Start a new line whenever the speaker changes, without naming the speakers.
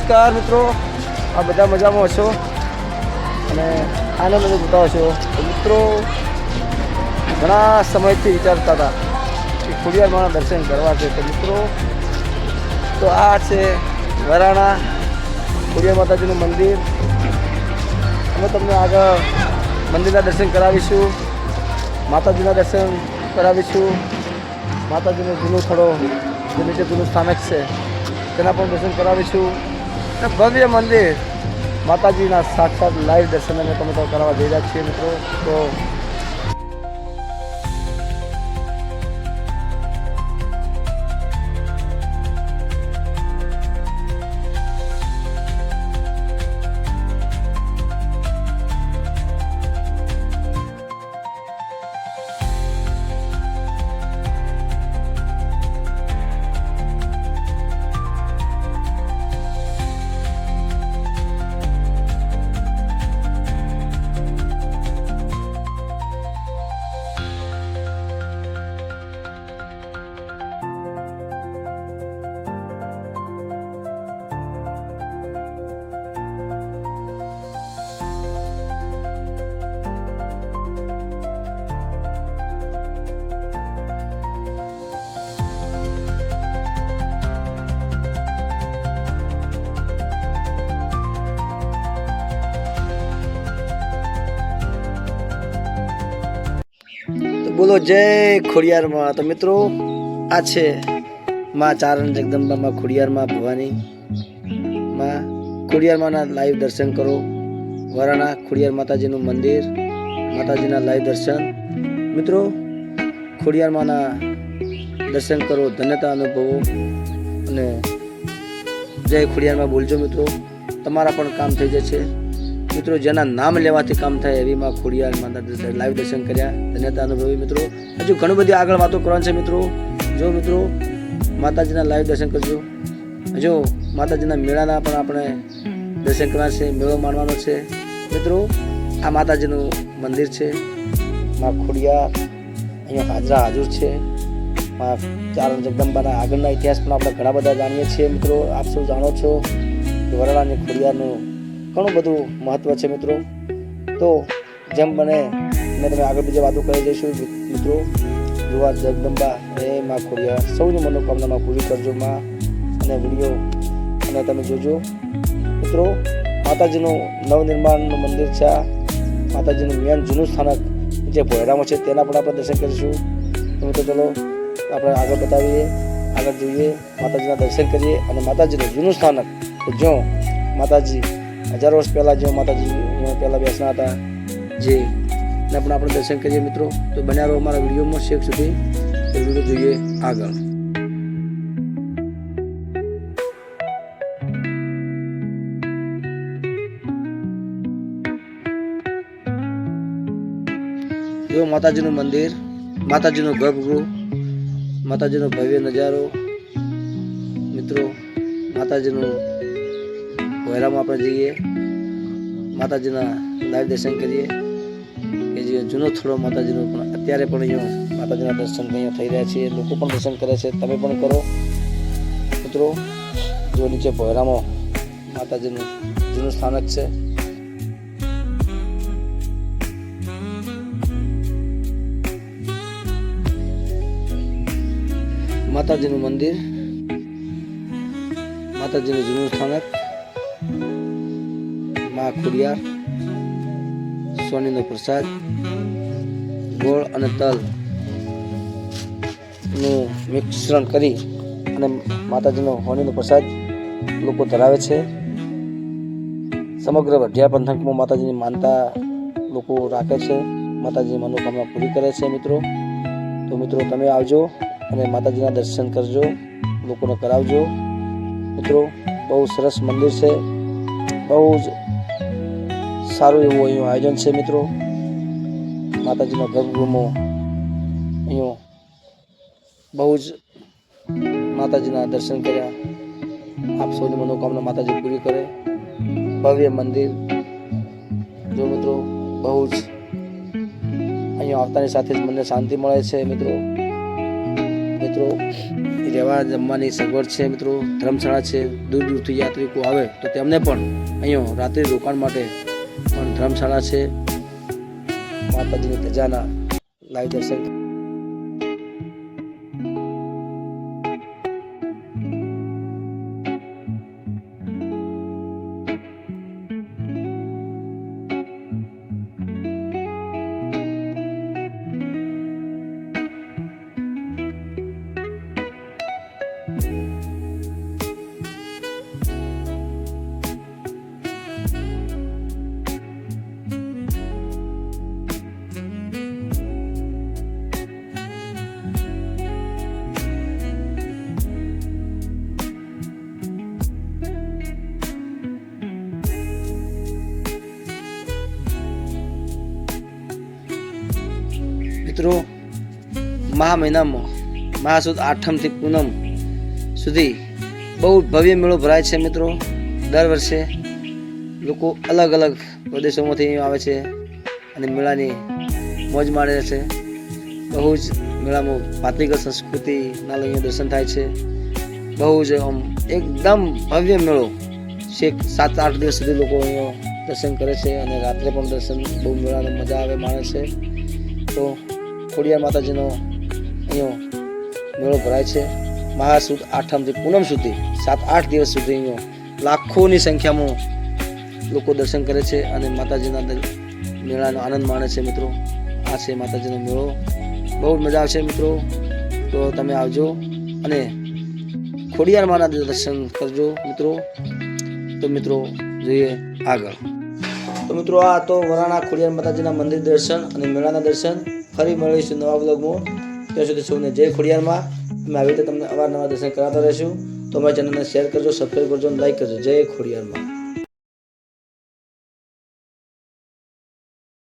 નમસ્કાર મિત્રો, આ બધા મજામાં હશો અને આનંદ જોતા હશો. તો મિત્રો ઘણા સમયથી વિચારતા હતા કે ખોડિયારમાંના દર્શન કરવા છે. તો મિત્રો તો આ છે વરાણા ખોડિયાર માતાજીનું મંદિર. અમે તમને આગળ મંદિરના દર્શન કરાવીશું, માતાજીના દર્શન કરાવીશું, માતાજીનો જૂનો થોડો જે નીચે જૂનું સ્થાનક છે તેના પણ દર્શન કરાવીશું. અને ભવ્ય મંદિર માતાજીના સાક્ષાત લાઈવ દર્શન અમે તમે તો કરાવવા જઈ રહ્યા છીએ મિત્રો. તો બોલો જય ખોડિયારમાં. તો મિત્રો આ છે માં ચારણ જગદંબા, માં ખોડિયારમાં ભવાની, માં ખોડિયારમાંના લાઈવ દર્શન કરો. વરાણા ખોડિયાર માતાજીનું મંદિર, માતાજીના લાઈવ દર્શન. મિત્રો ખોડિયારમાંના દર્શન કરો, ધન્યતા અનુભવો અને જય ખોડિયારમાં બોલજો મિત્રો. તમારા પણ કામ થઈ જશે મિત્રો. જેના નામ લેવાથી કામ થાય એવી માં ખોડિયાર માતા લાઈવ દર્શન કર્યા, ધન્યતા અનુભવી મિત્રો. હજુ ઘણી બધી આગળ વાતો કરવાની છે મિત્રો. જો મિત્રો માતાજીના લાઈવ દર્શન કરજો. હજુ માતાજીના મેળાના પણ આપણે દર્શન કરવાના છે, મેળો માણવાનો છે મિત્રો. આ માતાજીનું મંદિર છે, માં ખોડિયાર અહીંયા હાજરા હાજર છે. માં ચારણ જગદંબાના આગળના ઇતિહાસ પણ આપણે ઘણા બધા જાણીએ છીએ મિત્રો. આપ સૌ જાણો છો કે વરાણાની ખોડિયારનું ઘણું બધું મહત્વ છે મિત્રો. તો જેમ બને મેં તમે આગળ બીજી વાતો કરી જઈશું મિત્રો. જોવા જગદંબા એ માં ખોડિયાર સૌની મનોકામનામાં પૂરી કરજો માં. અને વિડીયો અને તમે જોજો મિત્રો. માતાજીનું નવનિર્માણનું મંદિર છે. આ માતાજીનું મેન જૂનું સ્થાનક જે ભોયરામાં છે તેના પણ આપણે દર્શન કરીશું. તો મિત્રો ચલો આપણે આગળ બતાવીએ, આગળ જોઈએ, માતાજીના દર્શન કરીએ. અને માતાજીનું જૂનું સ્થાનક જો માતાજી હજારો વર્ષ પહેલાં જો માતાજી પહેલાં બેસના હતા જે ને પણ આપણે દર્શન કરીએ મિત્રો. તો બન્યા રહો અમારા વિડીયોમાં શેખ સુધી. તો વિડીયો જોઈએ આગળ. જો માતાજીનું મંદિર, માતાજીનું ગર્ભગૃહ, માતાજીનો ભવ્ય નજારો મિત્રો. માતાજીનું ભોયરામાં આપણે જઈએ, માતાજીના લાઈવ દર્શન કરીએ કે જે જૂનો થોડો માતાજીનો પણ અત્યારે પણ અહીંયા માતાજીના દર્શન અહીંયા થઈ રહ્યા છે. લોકો પણ દર્શન કરે છે, તમે પણ કરો મિત્રો. જો નીચે ભોયરામાં માતાજીનું જૂનું સ્થાનક છે. માતાજીનું મંદિર, માતાજીનું જૂનું સ્થાનક, માં ખોડિયાર, સોનીનો પ્રસાદ, ગોળ અને તલ નું મિશ્રણ કરી અને માતાજીનો હોનીનો પ્રસાદ લોકો ધરાવે છે. સમગ્ર વઢિયા પંથકમાં માતાજીની માનતા લોકો રાખે છે, માતાજીની મનોકામના પૂરી કરે છે મિત્રો. તો મિત્રો તમે આવજો અને માતાજીના દર્શન કરજો, લોકોને કરાવજો મિત્રો. બહુ સરસ મંદિર છે, બહુ જ સારું એવું અહીંયા આયોજન છે મિત્રો. માતાજીના ગર્ભગૃહમાં અહીંયા બહુ જ માતાજીના દર્શન કર્યા. આપ સૌની મનોકામના માતાજી પૂરી કરે. ભવ્ય મંદિર જો મિત્રો, બહુ જ અહીંયા આવતાની સાથે જ મને શાંતિ મળે છે મિત્રો. મિત્રો રહેવા જમવાની સગવડ છે મિત્રો, ધર્મશાળા છે. દૂર દૂરથી યાત્રિકો આવે તો તેમને પણ અહીંયા રાત્રિ રોકાણ માટે પણ ધર્મશાળા છે. માતાજીની ધજાના લાઈવ દર્શન. મિત્રો મહા મહિનામાં મહાસુદ આઠમથી પૂનમ સુધી બહુ ભવ્ય મેળો ભરાય છે મિત્રો. દર વર્ષે લોકો અલગ અલગ પ્રદેશોમાંથી આવે છે અને મેળાની મોજ માણે છે. બહુ જ મેળામાં ભાતીગળ સંસ્કૃતિના લઈને દર્શન થાય છે. બહુ જ એકદમ ભવ્ય મેળો છેક 7-8 દિવસ સુધી લોકો અહીંયા દર્શન કરે છે અને રાત્રે પણ દર્શન બહુ મેળાનો મજા આવે માણે છે. તો ખોડિયાર માતાજીનો અહીંયા મેળો ભરાય છે. મહાસુદ આઠમથી પૂનમ સુધી 7-8 દિવસ સુધી અહીંયા લાખોની સંખ્યામાં લોકો દર્શન કરે છે અને માતાજીના મેળાનો આનંદ માણે છે મિત્રો. આ છે માતાજીનો મેળો, બહુ મજા આવશે મિત્રો. તો તમે આવજો અને ખોડિયાર માના દર્શન કરજો મિત્રો. તો મિત્રો જોઈએ આગળ. તો મિત્રો આ તો વરાણા ખોડિયાર માતાજીના મંદિર દર્શન અને મેળાના દર્શન. ફરી મળીશું નવા વ્લોગમાં. ત્યાં સુધી સૌને જય ખોડિયારમાં. અમે આવી રીતે તમને અવારનવાર દર્શન કરાવતા રહીશું. તો અમારી ચેનલને શેર કરજો, સબસ્ક્રાઈબ કરજો અને લાઈક કરજો. જય ખોડિયારમાં.